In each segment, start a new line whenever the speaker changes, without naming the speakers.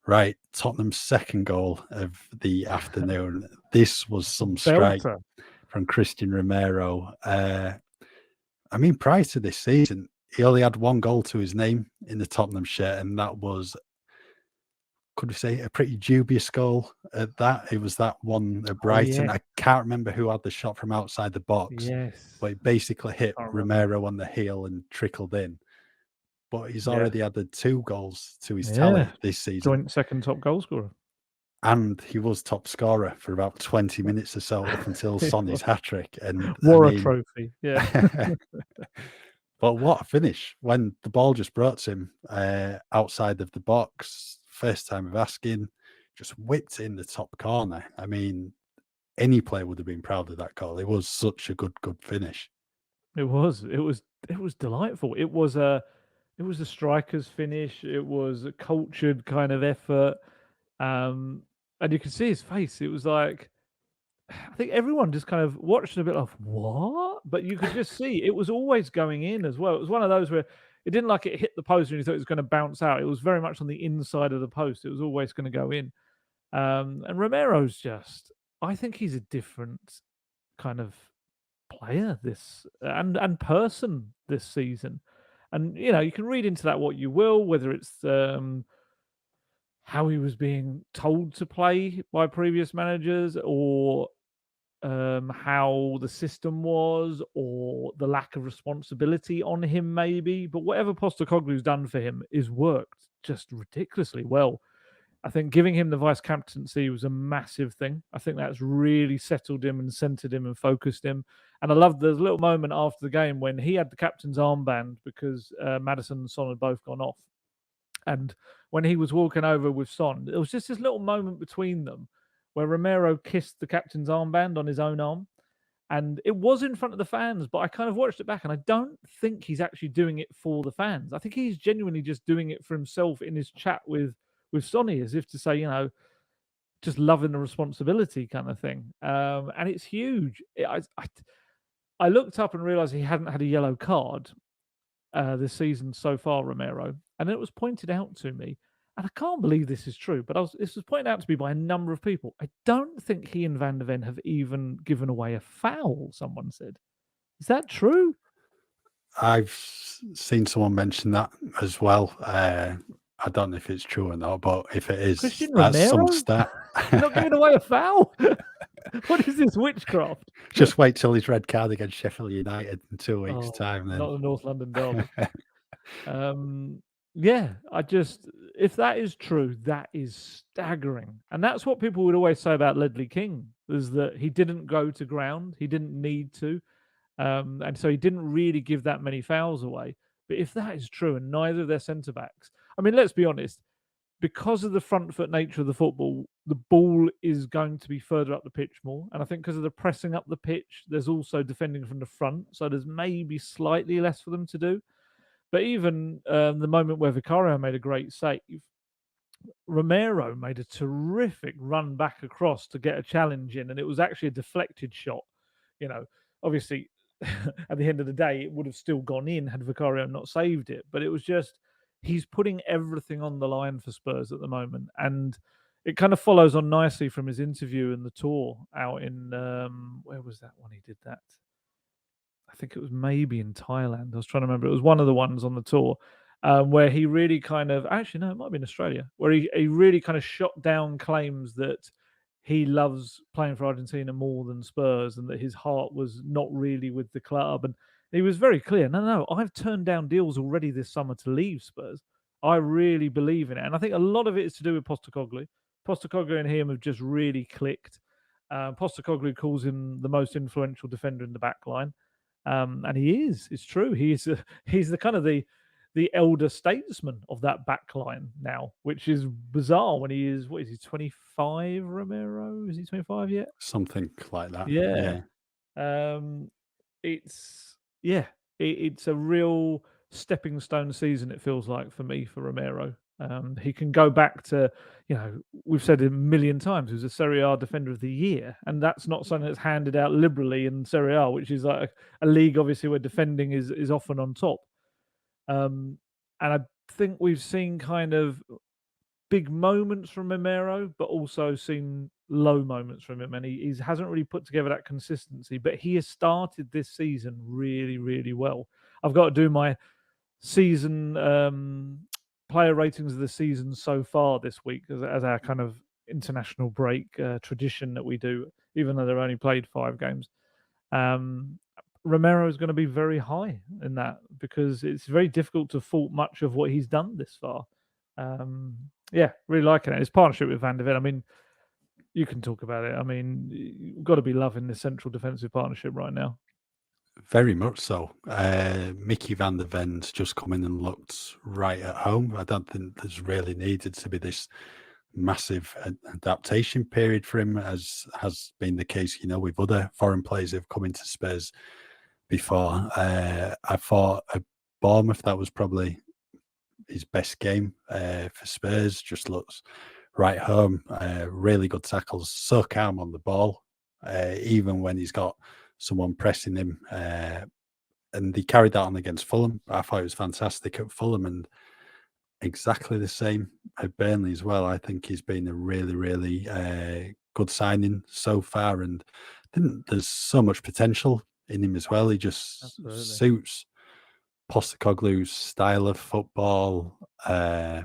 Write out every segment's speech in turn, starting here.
Right, Tottenham's second goal of the afternoon. This was some strike
Belter.
from Cristian Romero. I mean, prior to this season, he only had one goal to his name in the Tottenham shirt, and that was, could we say, a pretty dubious goal at that. It was that one at Brighton.
Yeah.
I can't remember who had the shot from outside the box,
Yes.
but it basically hit
Can't remember.
Romero on the heel and trickled in. But he's
Yeah.
already added 2 goals to his tally this season.
Joint second top goal scorer.
And he was top scorer for about 20 minutes or so up until Sonny's hat-trick. And
Wore a trophy. Yeah.
but what a finish when the ball just brought to him outside of the box. First time of asking, just whipped in the top corner. I mean, any player would have been proud of that goal. It was such a good finish.
It was delightful. It was a striker's finish. It was a cultured kind of effort. And you could see his face. It was like, I think everyone just kind of watched a bit of what, but you could just see it was always going in as well. It was one of those where it didn't like it hit the post and you thought it was going to bounce out. It was very much on the inside of the post. It was always going to go in. And Romero's just, I think he's a different kind of player this and person this season. And you can read into that what you will, whether it's how he was being told to play by previous managers, or how the system was, or the lack of responsibility on him, maybe. But whatever Postecoglou's done for him is worked just ridiculously well. I think giving him the vice captaincy was a massive thing. I think that's really settled him and centered him and focused him. And I loved the little moment after the game when he had the captain's armband because Maddison and Son had both gone off. And when he was walking over with Son, it was just this little moment between them where Romero kissed the captain's armband on his own arm. And it was in front of the fans, but I kind of watched it back and I don't think he's actually doing it for the fans. I think he's genuinely just doing it for himself in his chat with Sonny, as if to say, just loving the responsibility kind of thing. And it's huge. I looked up and realized he hadn't had a yellow card this season so far, Romero, and it was pointed out to me, and I can't believe this is true, but this was pointed out to me by a number of people. I don't think he and Van der Ven have even given away a foul, someone said. Is that true?
I've seen someone mention that as well. I don't know if it's true or not, but if it is,
Cristian
that's
Romero?
some stat.
Not giving away a foul? What is this witchcraft?
Just wait till his red card against Sheffield United in 2 weeks' time. Then.
Not the North London derby. Yeah, if that is true, that is staggering. And that's what people would always say about Ledley King, is that he didn't go to ground. He didn't need to. And so he didn't really give that many fouls away. But if that is true, and neither of their centre-backs, I mean, let's be honest, because of the front foot nature of the football, the ball is going to be further up the pitch more. And I think because of the pressing up the pitch, there's also defending from the front. So there's maybe slightly less for them to do. But even the moment where Vicario made a great save, Romero made a terrific run back across to get a challenge in. And it was actually a deflected shot. Obviously, at the end of the day, it would have still gone in had Vicario not saved it. But it was just, he's putting everything on the line for Spurs at the moment. And it kind of follows on nicely from his interview and the tour out in, where was that one he did that? I think it was maybe in Thailand. I was trying to remember. It was one of the ones on the tour where he really kind of, actually, no, it might be in Australia, where he really kind of shot down claims that he loves playing for Argentina more than Spurs and that his heart was not really with the club. And he was very clear, no, I've turned down deals already this summer to leave Spurs. I really believe in it. And I think a lot of it is to do with Postecoglou. Postecoglou and him have just really clicked. Postecoglou calls him the most influential defender in the back line. And he is. It's true. He's the kind of the elder statesman of that back line now, which is bizarre when he is, what is he, 25, Romero? Is he 25 yet?
Something like that.
Yeah. It's a real stepping stone season, it feels like, for me, for Romero. He can go back to, we've said it a million times, he was a Serie A Defender of the Year, and that's not something that's handed out liberally in Serie A, which is like a league, obviously, where defending is often on top. And I think we've seen kind of big moments from Romero, but also seen low moments from him, and he hasn't really put together that consistency. But he has started this season really, really well. I've got to do my season player ratings of the season so far this week as our kind of international break tradition that we do, even though they've only played 5 games. Romero is going to be very high in that because it's very difficult to fault much of what he's done this far. Yeah, really liking it. His partnership with Van der Ven, I mean, you can talk about it. I mean, you've got to be loving this central defensive partnership right now.
Very much so. Micky van der Ven's just come in and looked right at home. I don't think there's really needed to be this massive adaptation period for him, as has been the case, with other foreign players who've come into Spurs before. I thought at Bournemouth that was probably his best game for Spurs. Just looks right home. Really good tackles. So calm on the ball, even when he's got someone pressing him. And he carried that on against Fulham. I thought it was fantastic at Fulham, and exactly the same at Burnley as well. I think he's been a really, really good signing so far, and I think there's so much potential in him as well. He just suits Postecoglou's style of football. I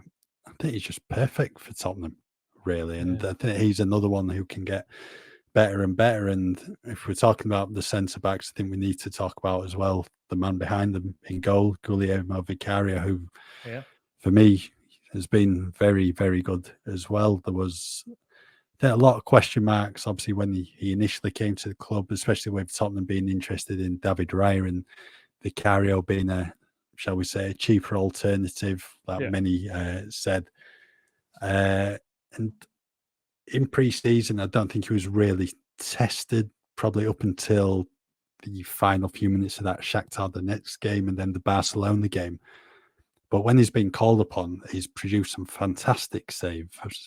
think he's just perfect for Tottenham, really. And I think he's another one who can get better and better. And if we're talking about the centre backs, I think we need to talk about as well the man behind them in goal, Guglielmo Vicario, who for me has been very, very good as well. There was a lot of question marks, obviously, when he initially came to the club, especially with Tottenham being interested in David Raya and Vicario being a, shall we say, a cheaper alternative, like many said. And in pre-season, I don't think he was really tested, probably up until the final few minutes of that Shakhtar Donetsk game and then the Barcelona game. But when he's been called upon, he's produced some fantastic saves.